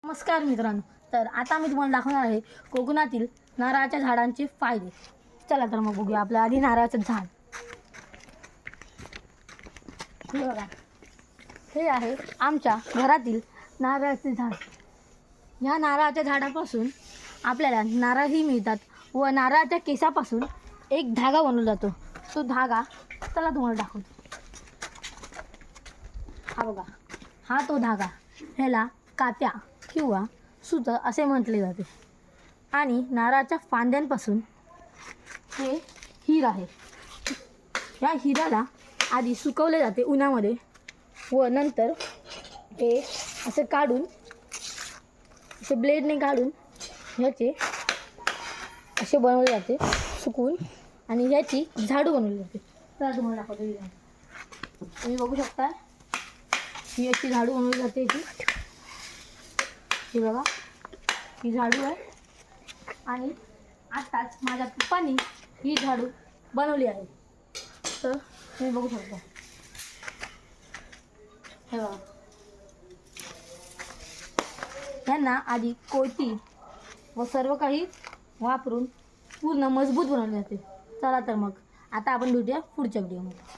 नमस्कार मित्रांनो, तर आता मी तुम्हाला दाखवणार आहे कोकणातील नारळाच्या झाडांचे फायदे. चला तर मग बघूया. आपलं आधी नारळाचं झाड हे बघा, हे आहे आमच्या घरातील नारळाचे झाड. ह्या नारळाच्या झाडापासून आपल्याला नारळही मिळतात व नारळाच्या केसापासून एक धागा बनवला जातो. तो धागा चला तुम्हाला दाखवतो. हा बघा, हा तो धागा. ह्याला कात्या किंवा सूत असे म्हटले जाते. आणि नारळाच्या फांद्यांपासून हे हिर आहे. या हिराला आधी सुकवले जाते उन्हामध्ये व नंतर हे असे काढून, असे ब्लेडने काढून ह्याचे असे बनवले जाते सुकवून, आणि ह्याची झाडू बनवली जाते. तर तुम्हाला दाखवतो. तुम्ही बघू शकता, ही अशी झाडू बनवली जाते. ही बघा, ही झाडू आहे. आणि आत्ताच माझ्या पप्पांनी ही झाडू बनवली आहे. तर तुम्ही बघू शकता. हे बघा, यांना आधी कोयती व सर्व काही वापरून पूर्ण मजबूत बनवले जाते. चला तर मग आता आपण भेटूया पुढच्या व्हिडिओमध्ये.